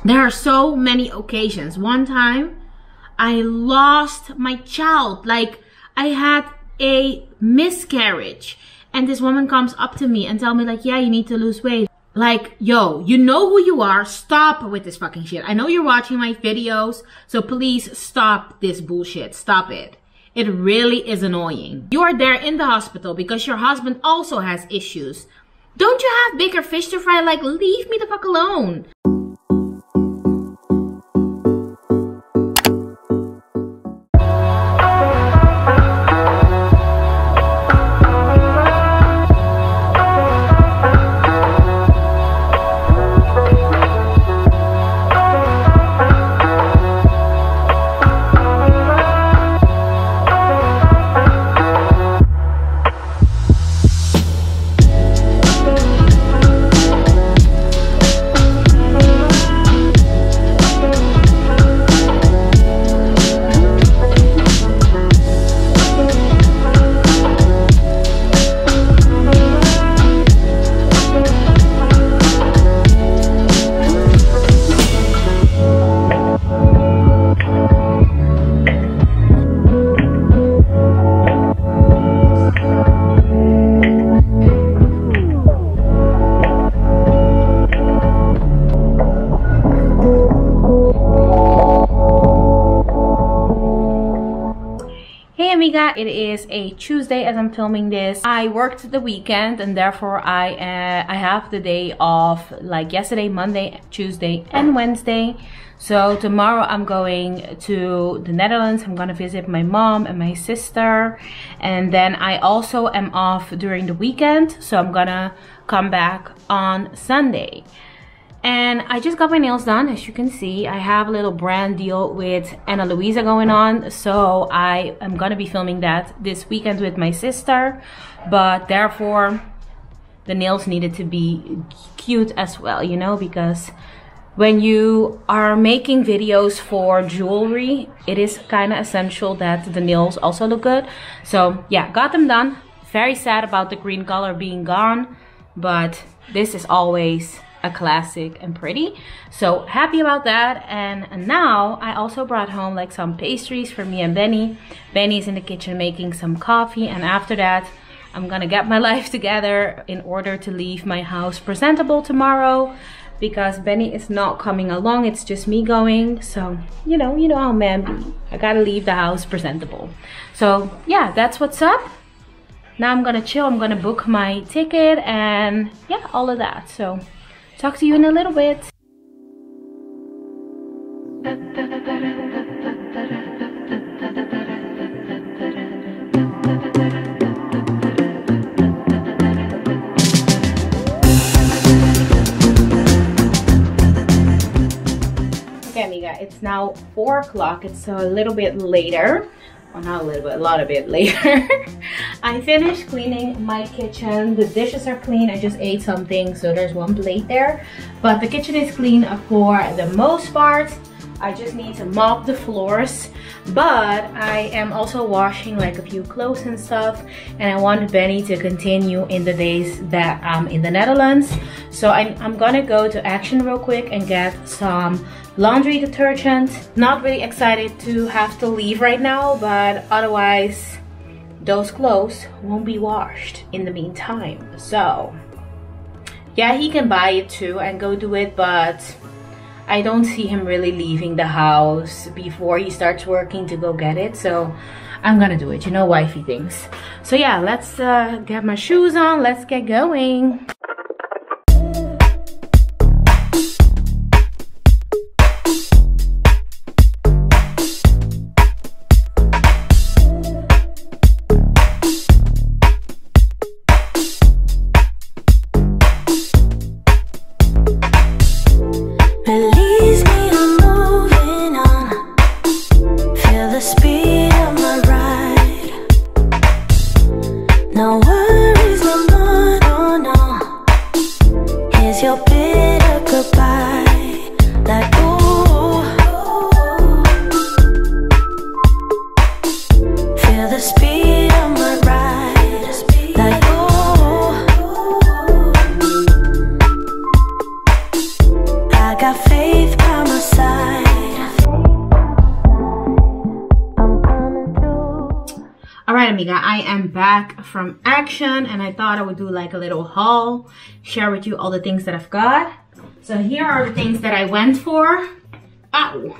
There are so many occasions. One time I lost my child. Like, I had a miscarriage, and this woman comes up to me and tell me like, yeah, you need to lose weight. Like, yo, you know who you are. Stop with this fucking shit. I know you're watching my videos, so please stop this bullshit. Stop it. It really is annoying. You are there in the hospital because your husband also has issues. Don't you have bigger fish to fry? Like, leave me the fuck alone. It is a Tuesday as I'm filming this. I worked the weekend and therefore I have the day off, like yesterday, Monday, Tuesday and Wednesday. So tomorrow I'm going to the Netherlands. I'm gonna visit my mom and my sister, and then I also am off during the weekend, so I'm gonna come back on Sunday. And I just got my nails done. As you can see, I have a little brand deal with Anna Louisa going on, so I am gonna be filming that this weekend with my sister, but therefore the nails needed to be cute as well, you know, because when you are making videos for jewelry, it is kind of essential that the nails also look good. So yeah, got them done. Very sad about the green color being gone, but this is always a classic and pretty, so happy about that. And now I also brought home like some pastries for me and Benny. Benny's in the kitchen making some coffee, and after that I'm gonna get my life together in order to leave my house presentable tomorrow, because Benny is not coming along. It's just me going, so you know how men be. I gotta leave the house presentable. So yeah, that's what's up. Now I'm gonna chill. I'm gonna book my ticket and yeah, all of that. So talk to you in a little bit. Okay, amiga, it's now 4 o'clock. It's a little bit later. Well, not a little bit, a lot of it later. I finished cleaning my kitchen. The dishes are clean. I just ate something, so there's one plate there. But the kitchen is clean for the most part. I just need to mop the floors. But I am also washing like a few clothes and stuff. And I want Benny to continue in the days that I'm in the Netherlands. So I'm gonna go to Action real quick and get some laundry detergent. Not really excited to have to leave right now, but otherwise those clothes won't be washed in the meantime. So yeah, he can buy it too and go do it, but I don't see him really leaving the house before he starts working to go get it. So I'm gonna do it, you know, wifey things. So yeah, let's get my shoes on, let's get going. got faith. my side. Alright amiga, I am back from action and I thought I would do like a little haul, share with you all the things that I've got. So here are the things that I went for. Ow!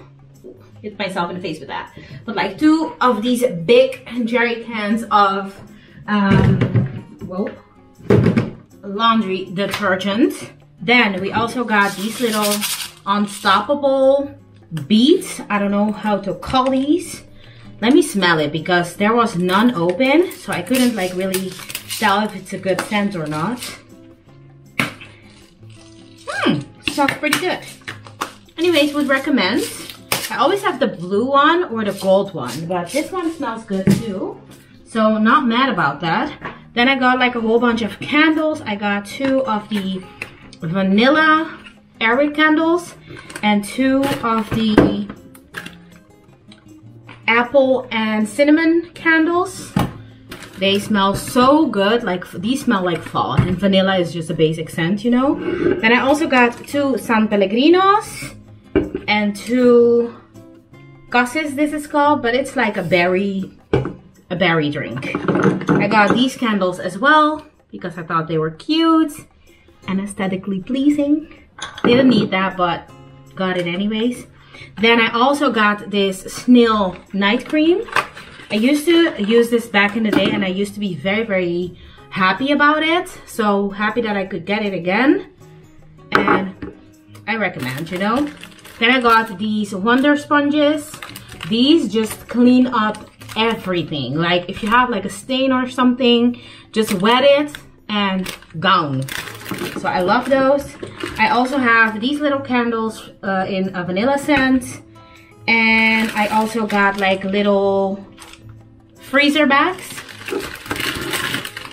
Hit myself in the face with that. But like 2 of these big jerry cans of laundry detergent. Then we also got these little unstoppable beads. I don't know how to call these. Let me smell it because there was none open, so I couldn't like really tell if it's a good scent or not. Smells pretty good. Anyways, would recommend. I always have the blue one or the gold one, but this one smells good too. So not mad about that. Then I got like a whole bunch of candles. I got 2 of the vanilla Eric candles and 2 of the apple and cinnamon candles. They smell so good. Like these smell like fall, and vanilla is just a basic scent, you know. Then I also got 2 San Pellegrinos and 2 Cassis, this is called, but it's like a berry drink. I got these candles as well because I thought they were cute and aesthetically pleasing. Didn't need that, but got it anyways. Then I also got this snail night cream. I used to use this back in the day and I used to be very, very happy about it. So happy that I could get it again. And I recommend, you know. Then I got these Wonder Sponges. These just clean up everything. Like if you have like a stain or something, just wet it and gone. So I love those. I also have these little candles in a vanilla scent. And I also got like little freezer bags.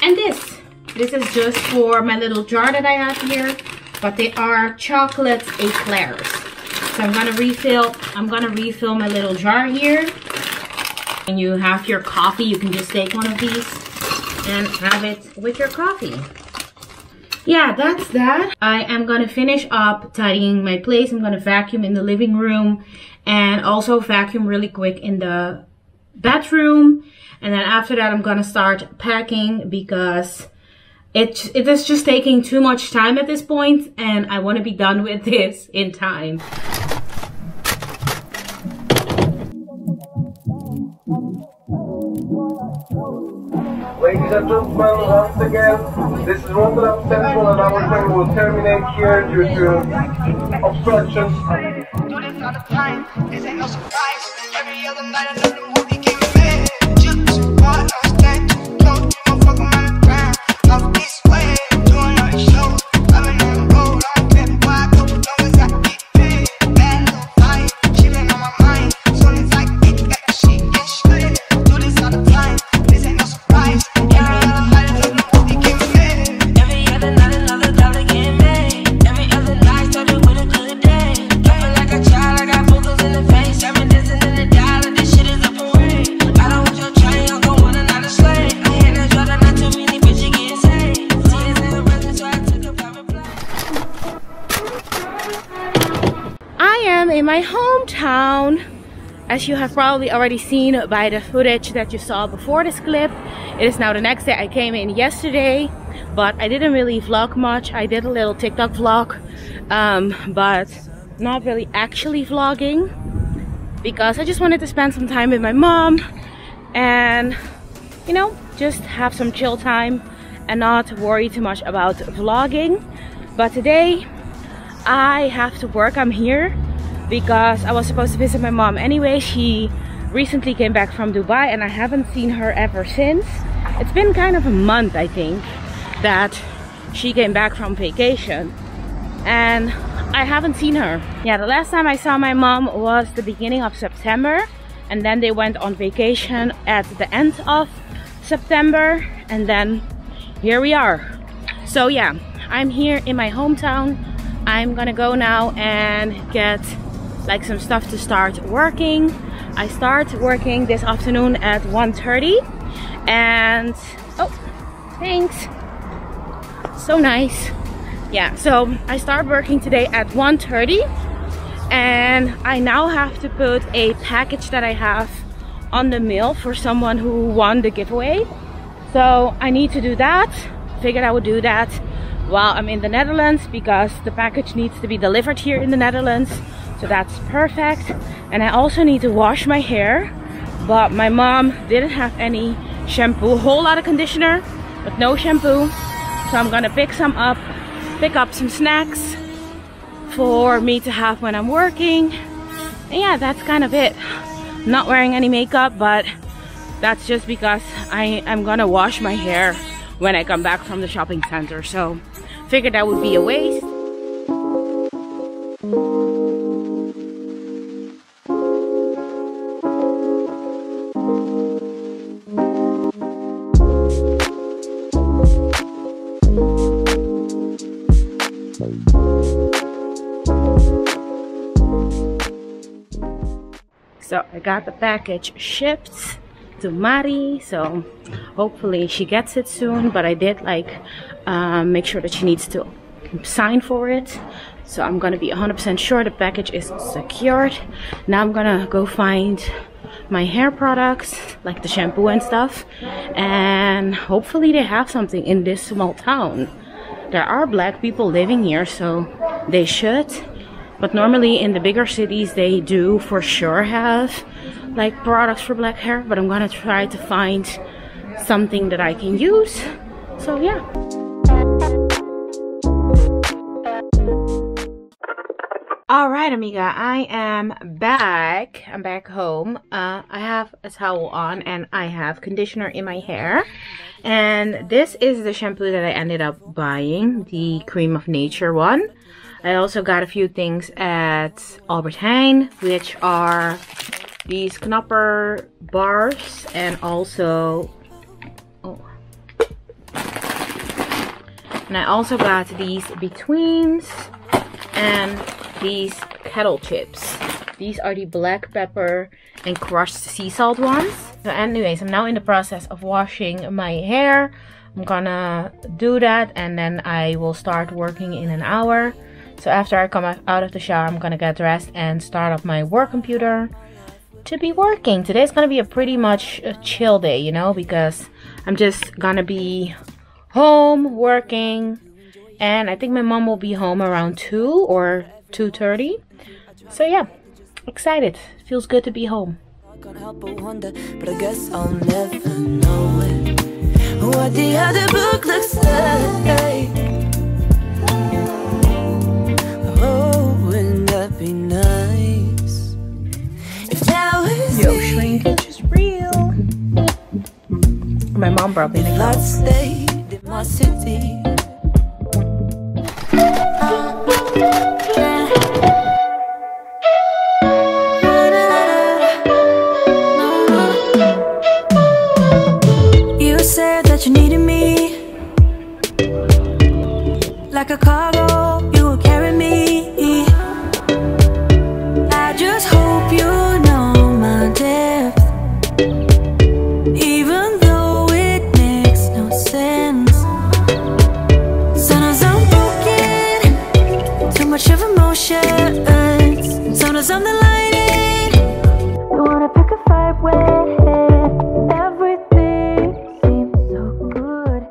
And this is just for my little jar that I have here. But they are chocolate eclairs. So I'm gonna refill my little jar here. When you have your coffee, you can just take one of these and have it with your coffee. Yeah, that's that. I am gonna finish up tidying my place. I'm gonna vacuum in the living room and also vacuum really quick in the bedroom. And then after that, I'm gonna start packing because it is just taking too much time at this point and I wanna be done with this in time. Ladies and gentlemen, once again, this is Rotterdam Central and our train will terminate here due to obstructions. Do this all the time, this ain't no surprise. Every other night another movie came in. Just water on stand, close, motherfucker on the ground. Off this way, doing all these shows. I've been on the road, I'm getting wide, couple numbers got big paid. Bad little fight, she been on my mind. Soon as I get that shit get straight. Do this all the time, this ain't no surprise. In my hometown, as you have probably already seen by the footage that you saw before this clip. It is now the next day. I came in yesterday, but I didn't really vlog much. I did a little TikTok vlog, but not really actually vlogging because I just wanted to spend some time with my mom and, you know, just have some chill time and not worry too much about vlogging. But today I have to work. I'm here because I was supposed to visit my mom anyway. She recently came back from Dubai and I haven't seen her ever since. It's been kind of a month, I think, that she came back from vacation and I haven't seen her. Yeah, the last time I saw my mom was the beginning of September and then they went on vacation at the end of September and then here we are. So yeah, I'm here in my hometown. I'm gonna go now and get like some stuff to start working. I start working this afternoon at 1:30 and oh, thanks, so nice. Yeah, so I start working today at 1:30 and and I now have to put a package that I have on the mail for someone who won the giveaway. So I need to do that. Figured I would do that while I'm in the Netherlands because the package needs to be delivered here in the Netherlands. So that's perfect. And I also need to wash my hair, but my mom didn't have any shampoo. A whole lot of conditioner but no shampoo, so I'm gonna pick up some snacks for me to have when I'm working. And yeah, that's kind of it. Not wearing any makeup, but that's just because I'm gonna wash my hair when I come back from the shopping center, so figured that would be a waste. So I got the package shipped to Mari, so hopefully she gets it soon, but I did like make sure that she needs to sign for it, so I'm gonna be 100% sure the package is secured. Now I'm gonna go find my hair products like the shampoo and stuff, and hopefully they have something in this small town. There are black people living here, so they should. But normally in the bigger cities they do for sure have like products for black hair, but I'm gonna try to find something that I can use. So yeah. Alright, amiga, I am back. I'm back home. I have a towel on and I have conditioner in my hair. And this is the shampoo that I ended up buying, the Cream of Nature one. I also got a few things at Albert Heijn, which are these Knapper bars and also... And I also got these Betweens and these kettle chips. These are the black pepper and crushed sea salt ones. So anyways, I'm now in the process of washing my hair. I'm gonna do that and then I will start working in an hour. So after I come out of the shower, I'm gonna get dressed and start up my work computer to be working. Today's gonna be a pretty much a chill day, you know, because I'm just gonna be home working, and I think my mom will be home around 2 or 2:30. So yeah, excited. Feels good to be home. I can't help but wonder, but I guess I'll never know it. What the other book looks like. Oh, wouldn't that be nice? If now is Yo, shrinkage is real. My mom brought me the I'd stayed in my city. You said that you needed me like a cargo, you will carry me. I just hope you know my depth, even though it makes no sense. Sometimes I'm broken, too much of emotions. Sometimes I'm the lightning, you wanna pick a fight with. Everything seems so good.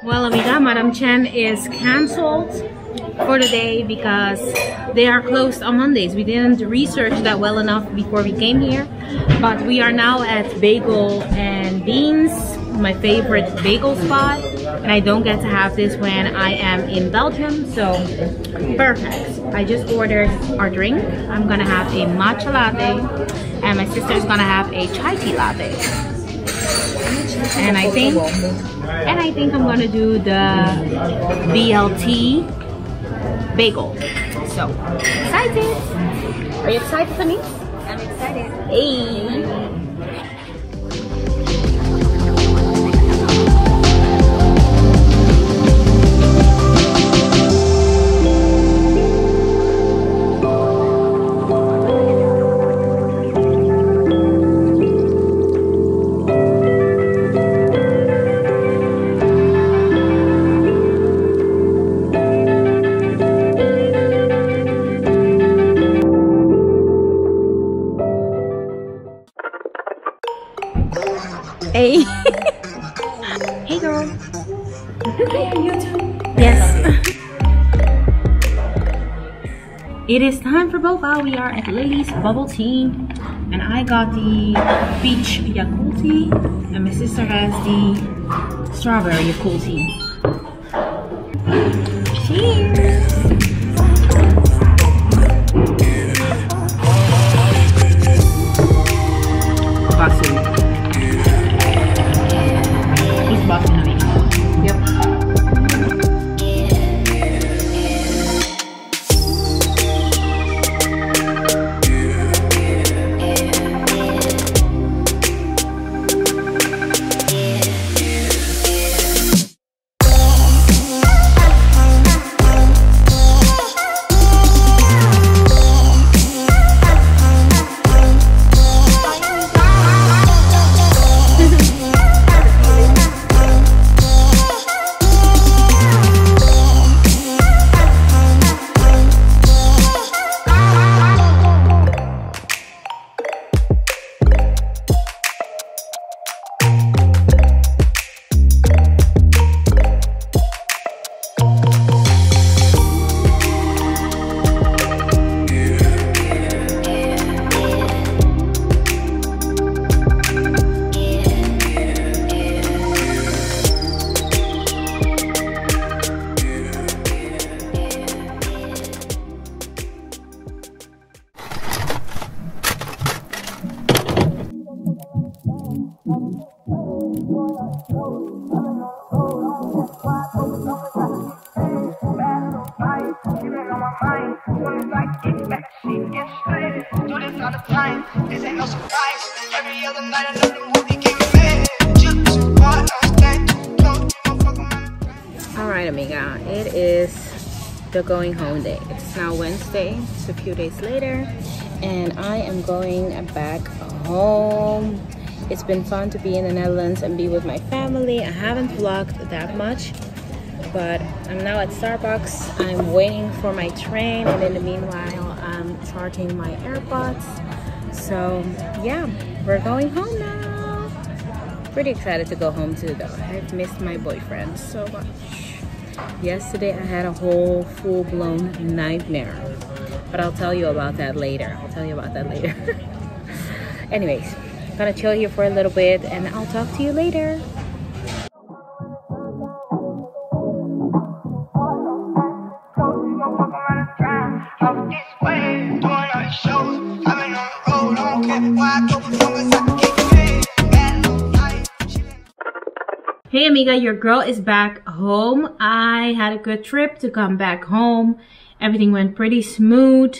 Well, amiga, Madame Chen is cancelled for the day because they are closed on Mondays. We didn't research that well enough before we came here, but we are now at Bagel and Beans, my favorite bagel spot, and I don't get to have this when I am in Belgium, so perfect. I just ordered our drink. I'm gonna have a matcha latte, and my sister's gonna have a chai tea latte. And I think I'm gonna do the BLT bagel. So excited! Are you excited for me? I'm excited. Hey! Hey. Hey girl. Hi on YouTube. Yes. It is time for boba. We are at Lily's bubble tea. And I got the peach Yakult tea. And my sister has the strawberry Yakult tea. Cheers. Basu. Alright amiga, it is the going home day. It's now Wednesday, it's a few days later, and I am going back home. It's been fun to be in the Netherlands and be with my family. I haven't vlogged that much, but I'm now at Starbucks. I'm waiting for my train, and in the meanwhile I'm charging my AirPods. So yeah, we're going home now. Pretty excited to go home too though. I've missed my boyfriend so much. Yesterday I had a whole full-blown nightmare, but I'll tell you about that later. Anyways, I'm gonna chill here for a little bit and I'll talk to you later. Hey amiga, your girl is back home. I had a good trip to come back home. Everything went pretty smooth,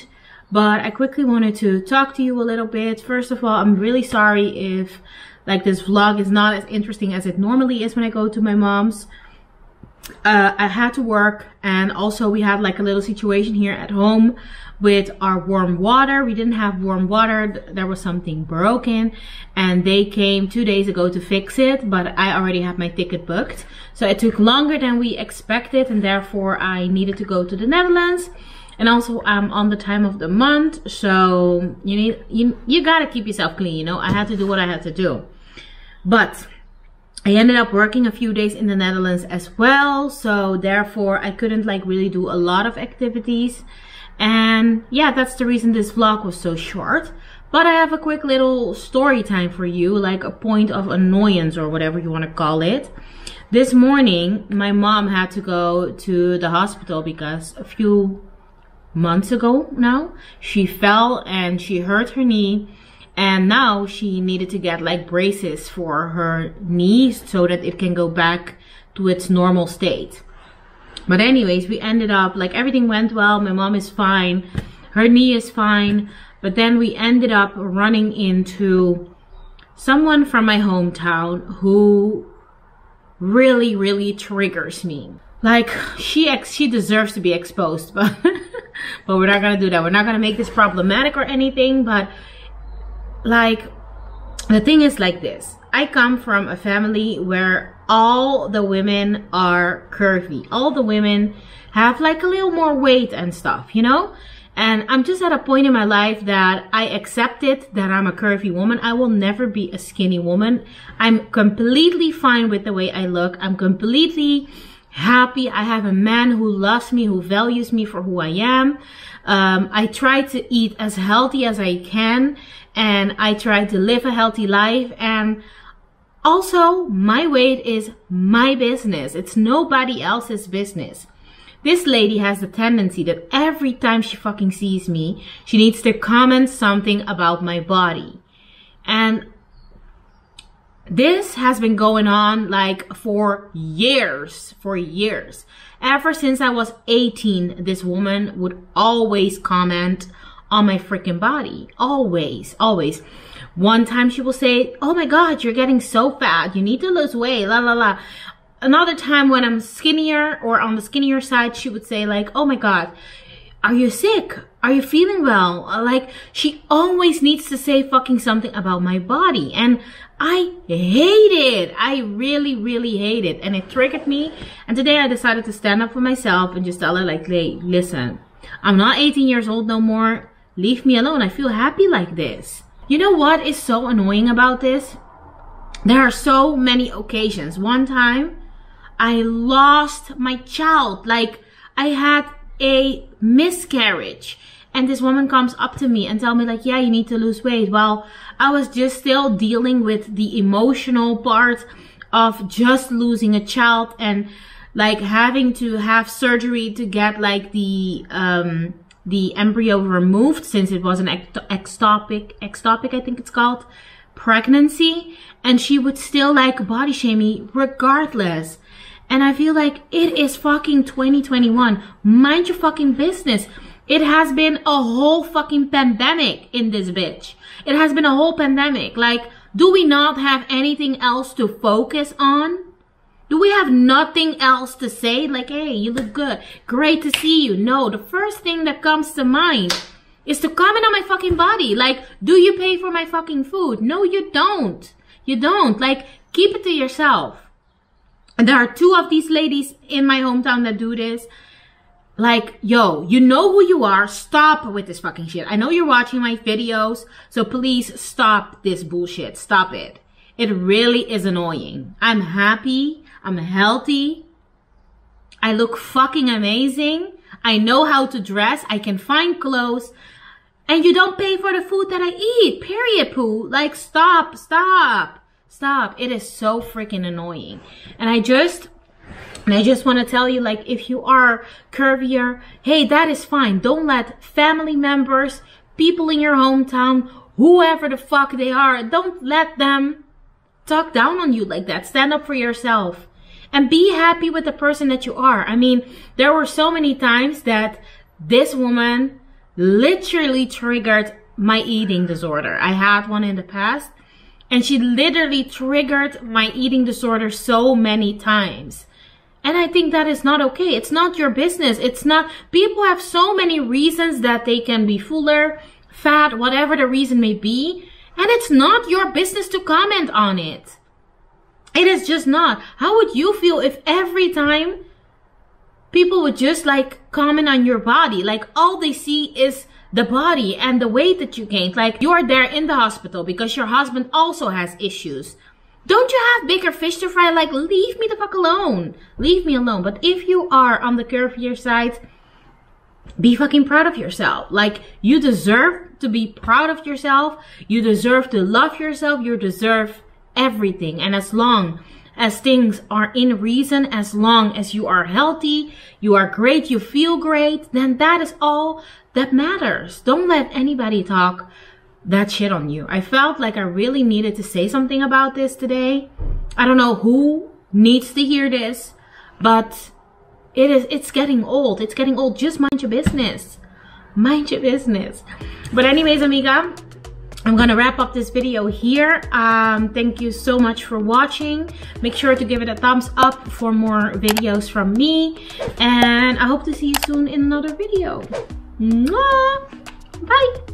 but I quickly wanted to talk to you a little bit. First of all, I'm really sorry if like this vlog is not as interesting as it normally is when I go to my mom's. I had to work, and also we had like a little situation here at home with our warm water. We didn't have warm water. There was something broken, and they came 2 days ago to fix it, but I already have my ticket booked. So it took longer than we expected, and therefore I needed to go to the Netherlands. And also I'm on the time of the month, so you gotta keep yourself clean, you know. I had to do what I had to do. But I ended up working a few days in the Netherlands as well. So therefore I couldn't like really do a lot of activities. And yeah, that's the reason this vlog was so short. But I have a quick little story time for you, like a point of annoyance or whatever you want to call it. This morning, my mom had to go to the hospital because a few months ago now, she fell and she hurt her knee. And now she needed to get like braces for her knees so that it can go back to its normal state. But anyways, we ended up, like everything went well. My mom is fine. Her knee is fine. But then we ended up running into someone from my hometown who really, really triggers me. Like, she deserves to be exposed, but we're not gonna do that. We're not gonna make this problematic or anything, but like, the thing is like this. I come from a family where all the women are curvy. All the women have like a little more weight and stuff, you know? And I'm just at a point in my life that I accepted that I'm a curvy woman. I will never be a skinny woman. I'm completely fine with the way I look. I'm completely happy. I have a man who loves me, who values me for who I am. I try to eat as healthy as I can. And I try to live a healthy life. And also, my weight is my business. It's nobody else's business. This lady has the tendency that every time she fucking sees me, she needs to comment something about my body. And this has been going on like for years. Ever since I was 18, this woman would always comment on my freaking body. Always. One time she will say, oh my God, you're getting so fat. You need to lose weight, la la la. Another time when I'm skinnier or on the skinnier side, she would say like, oh my God, are you sick? Are you feeling well? Like, she always needs to say fucking something about my body. And I hate it. I really, really hate it. And it triggered me. And today I decided to stand up for myself and just tell her like, hey, listen, I'm not 18 years old no more. Leave me alone. I feel happy like this. You know what is so annoying about this? There are so many occasions. One time, I lost my child. Like, I had a miscarriage. And this woman comes up to me and tell me like, yeah, you need to lose weight. Well, I was just still dealing with the emotional part of just losing a child and like having to have surgery to get like the embryo removed, since it was an ectopic, I think it's called, pregnancy. And she would still like body shame me regardless. And I feel like it is fucking 2021. Mind your fucking business. It has been a whole fucking pandemic in this bitch. It has been a whole pandemic. Like, do we not have anything else to focus on? Do we have nothing else to say? Like, hey, you look good. Great to see you. No, the first thing that comes to mind is to comment on my fucking body. Like, do you pay for my fucking food? No, you don't. You don't. Like, keep it to yourself. And there are two of these ladies in my hometown that do this. Like, yo, you know who you are. Stop with this fucking shit. I know you're watching my videos, so please stop this bullshit. Stop it. It really is annoying. I'm happy. I'm healthy. I look fucking amazing. I know how to dress. I can find clothes. And you don't pay for the food that I eat. Period, poo. Like, stop. It is so freaking annoying. And I just want to tell you, like, if you are curvier, hey, that is fine. Don't let family members, people in your hometown, whoever the fuck they are, don't let them talk down on you like that. Stand up for yourself. And be happy with the person that you are. I mean, there were so many times that this woman literally triggered my eating disorder. I had one in the past. And she literally triggered my eating disorder so many times. And I think that is not okay. It's not your business. It's not. People have so many reasons that they can be fuller, fat, whatever the reason may be. And it's not your business to comment on it. It is just not. How would you feel if every time people would just like comment on your body? Like, all they see is the body and the weight that you gained. Like, you are there in the hospital because your husband also has issues. Don't you have bigger fish to fry? Like, leave me the fuck alone. Leave me alone. But if you are on the curvier side, be fucking proud of yourself. Like, you deserve to be proud of yourself. You deserve to love yourself. You deserve everything. And as long as things are in reason, as long as you are healthy, you are great, you feel great, then that is all that matters. Don't let anybody talk that shit on you. I felt like I really needed to say something about this today. I don't know who needs to hear this, but it's getting old. It's getting old. Just mind your business. Mind your business. But anyways, amiga, I'm gonna wrap up this video here. Thank you so much for watching. Make sure to give it a thumbs up for more videos from me. And I hope to see you soon in another video. Mwah! Bye!